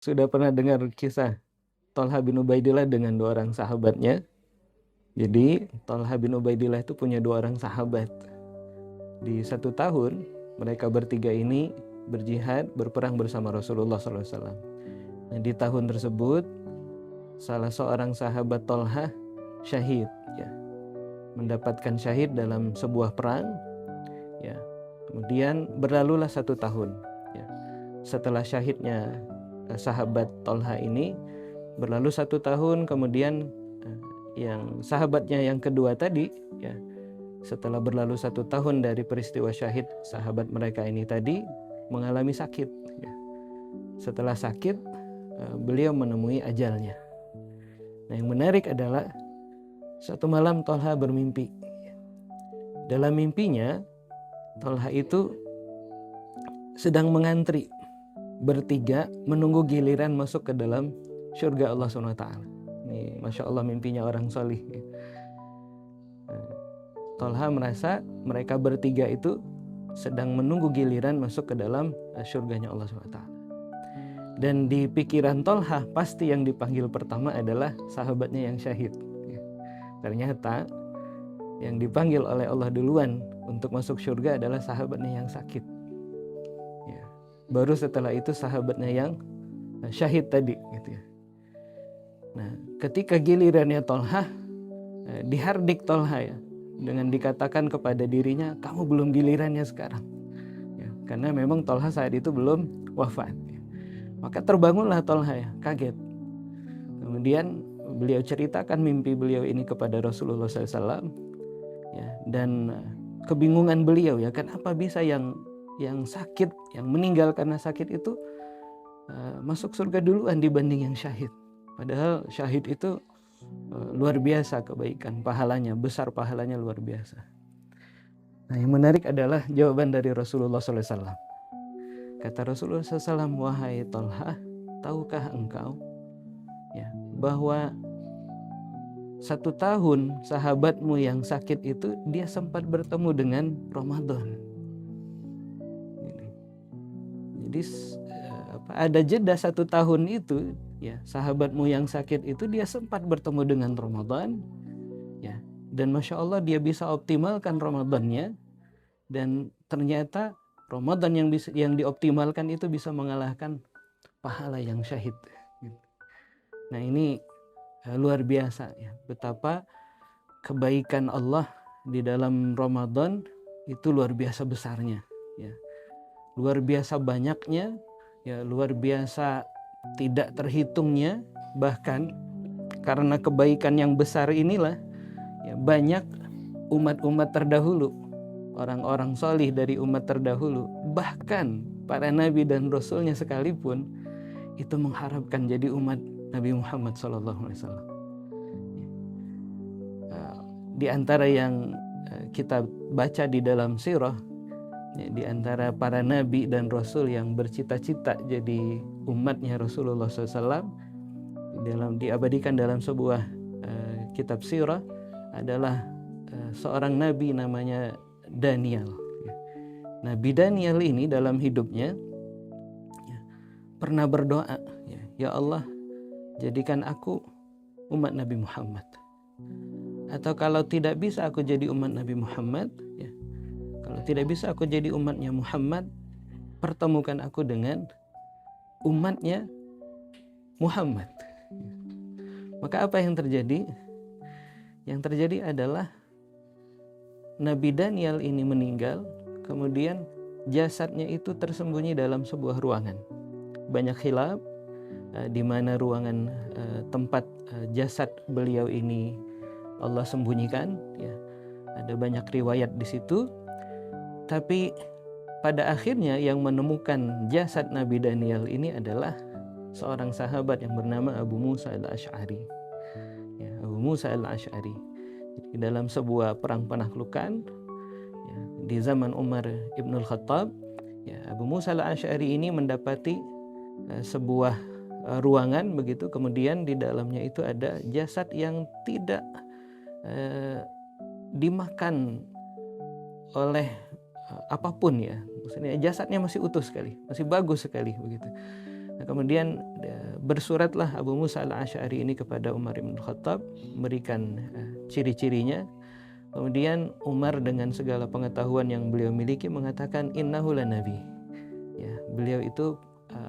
Sudah pernah dengar kisah Thalha bin Ubaidillah dengan dua orang sahabatnya? Jadi Thalha bin Ubaidillah itu punya dua orang sahabat. Di satu tahun mereka bertiga ini berjihad, berperang bersama Rasulullah SAW. Nah, di tahun tersebut salah seorang sahabat Thalha syahid, ya, mendapatkan syahid dalam sebuah perang. Ya, kemudian berlalulah satu tahun. Ya, setelah syahidnya sahabat Thalha ini, berlalu satu tahun kemudian yang sahabatnya yang kedua tadi, ya, setelah berlalu satu tahun dari peristiwa syahid sahabat mereka ini tadi mengalami sakit, ya. Setelah sakit beliau menemui ajalnya. Nah, yang menarik adalah satu malam Thalha bermimpi. Dalam mimpinya Thalha itu sedang mengantri bertiga menunggu giliran masuk ke dalam surga Allah SWT. Ini Masya Allah mimpinya orang solih. Thalha merasa mereka bertiga itu sedang menunggu giliran masuk ke dalam surganya Allah SWT. Dan di pikiran Thalha pasti yang dipanggil pertama adalah sahabatnya yang syahid. Ternyata yang dipanggil oleh Allah duluan untuk masuk surga adalah sahabatnya yang sakit. Ya. Baru setelah itu sahabatnya yang syahid tadi, gitu ya. Nah, ketika gilirannya Thalha, dihardik Thalha, ya, dengan dikatakan kepada dirinya, kamu belum gilirannya sekarang, ya, karena memang Thalha saat itu belum wafat, ya. Maka terbangunlah Thalha, ya, kaget. Kemudian beliau ceritakan mimpi beliau ini kepada Rasulullah SAW, ya, dan kebingungan beliau, ya, kenapa bisa yang sakit, yang meninggal karena sakit itu masuk surga duluan dibanding yang syahid. Padahal syahid itu luar biasa kebaikan, pahalanya besar, pahalanya luar biasa. Nah, yang menarik adalah jawaban dari Rasulullah SAW. Kata Rasulullah SAW, wahai Thalha, tahukah engkau, ya, bahwa satu tahun sahabatmu yang sakit itu dia sempat bertemu dengan Ramadan. Jadi ada jeda satu tahun itu, ya, sahabatmu yang sakit itu dia sempat bertemu dengan Ramadan, ya, dan Masya Allah dia bisa optimalkan Ramadannya, dan ternyata Ramadan yang dioptimalkan itu bisa mengalahkan pahala yang syahid. Nah, ini luar biasa, ya, betapa kebaikan Allah di dalam Ramadan itu luar biasa besarnya, ya, luar biasa banyaknya, ya, luar biasa tidak terhitungnya. Bahkan karena kebaikan yang besar inilah, ya, banyak umat-umat terdahulu, orang-orang solih dari umat terdahulu, bahkan para nabi dan rasulnya sekalipun, itu mengharapkan jadi umat Nabi Muhammad SAW. Di antara yang kita baca di dalam sirah, ya, di antara para nabi dan rasul yang bercita-cita jadi umatnya Rasulullah SAW, diabadikan dalam sebuah kitab sirah adalah seorang nabi namanya Daniel. Nabi Daniel ini dalam hidupnya, ya, pernah berdoa, ya Allah, jadikan aku umat Nabi Muhammad. Atau kalau tidak bisa aku jadi umat Nabi Muhammad, ya, kalau tidak bisa aku jadi umatnya Muhammad, pertemukan aku dengan umatnya Muhammad. Maka apa yang terjadi? Yang terjadi adalah Nabi Daniel ini meninggal, kemudian jasadnya itu tersembunyi dalam sebuah ruangan. Banyak khilaf di mana ruangan tempat jasad beliau ini Allah sembunyikan, ya. Ada banyak riwayat di situ. Tapi pada akhirnya yang menemukan jasad Nabi Daniel ini adalah seorang sahabat yang bernama Abu Musa al-Asy'ari. Ya, Abu Musa al-Asy'ari. Di dalam sebuah perang penaklukan, ya, di zaman Umar ibn al-Khattab, ya, Abu Musa al-Asy'ari ini mendapati sebuah ruangan begitu, kemudian di dalamnya itu ada jasad yang tidak dimakan oleh apapun, ya, maksudnya jasadnya masih utuh sekali, masih bagus sekali begitu. Nah, kemudian bersuratlah Abu Musa al-Asy'ari ini kepada Umar bin Khattab, memberikan ciri-cirinya. Kemudian Umar dengan segala pengetahuan yang beliau miliki mengatakan innahu nabi. Ya, beliau itu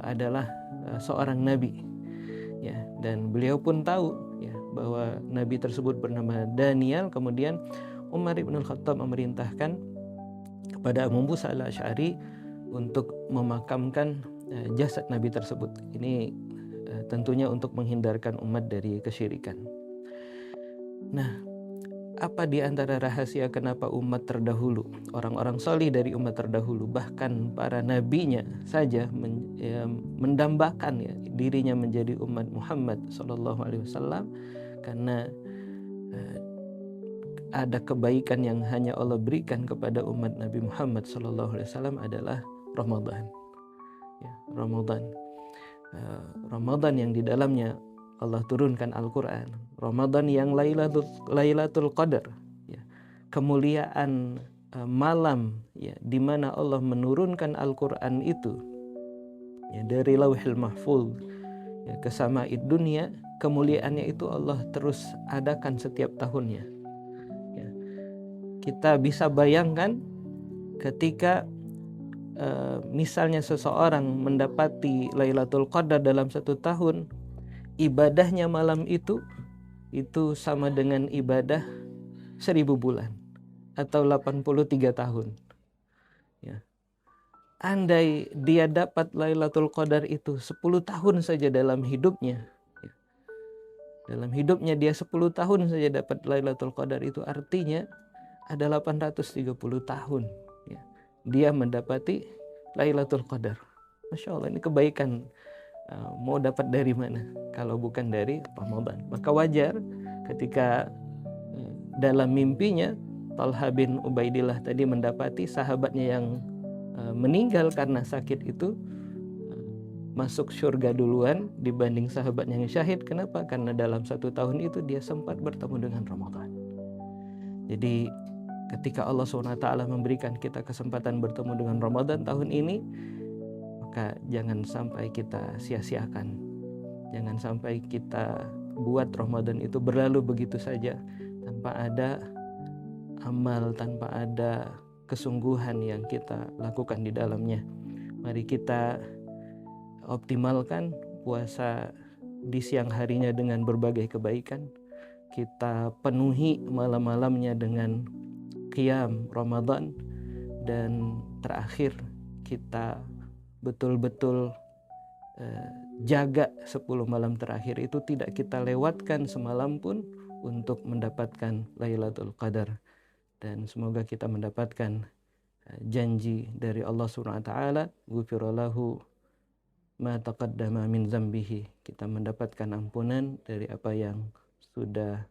adalah seorang nabi. Ya, dan beliau pun tahu ya bahwa nabi tersebut bernama Daniel. Kemudian Umar bin Khattab memerintahkan kepada Abu Musa al-Asy'ari untuk memakamkan jasad nabi tersebut. Ini tentunya untuk menghindarkan umat dari kesyirikan. Nah, apa di antara rahasia kenapa umat terdahulu, orang-orang salih dari umat terdahulu, bahkan para nabinya saja mendambakan ya dirinya menjadi umat Muhammad SAW, karena ada kebaikan yang hanya Allah berikan kepada umat Nabi Muhammad SAW adalah Ramadan. Ya, Ramadan yang di dalamnya Allah turunkan Al-Quran, Ramadan yang Lailatul Qadar, ya, kemuliaan malam ya, di mana Allah menurunkan Al-Quran itu ya, dari Lauhil Mahfuz ya, ke Sama'id dunia. Kemuliaannya itu Allah terus adakan setiap tahunnya ya. Kita bisa bayangkan ketika misalnya seseorang mendapati Lailatul Qadar dalam satu tahun, ibadahnya malam itu sama dengan ibadah 1000 bulan atau 83 tahun ya. Andai dia dapat Lailatul Qadar itu 10 tahun saja dalam hidupnya ya. Dalam hidupnya dia 10 tahun saja dapat Lailatul Qadar, itu artinya ada 830 tahun ya, dia mendapati Lailatul Qadar. Masya Allah, ini kebaikan mau dapat dari mana kalau bukan dari Ramadan? Maka wajar ketika dalam mimpinya Talha bin Ubaidillah tadi mendapati sahabatnya yang meninggal karena sakit itu masuk surga duluan dibanding sahabatnya yang syahid. Kenapa? Karena dalam satu tahun itu dia sempat bertemu dengan Ramadan. Jadi ketika Allah SWT memberikan kita kesempatan bertemu dengan Ramadan tahun ini, maka jangan sampai kita sia-siakan. Jangan sampai kita buat Ramadan itu berlalu begitu saja tanpa ada amal, tanpa ada kesungguhan yang kita lakukan di dalamnya. Mari kita optimalkan puasa di siang harinya dengan berbagai kebaikan. Kita penuhi malam-malamnya dengan qiyam Ramadan, dan terakhir kita betul-betul jaga 10 malam terakhir itu tidak kita lewatkan semalam pun untuk mendapatkan Lailatul Qadar. Dan semoga kita mendapatkan janji dari Allah SWT, ghufirallahu ma taqaddama min zambihi, kita mendapatkan ampunan dari apa yang sudah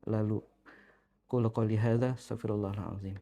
lalu. Qul qouli hadza, astaghfirullahal azim.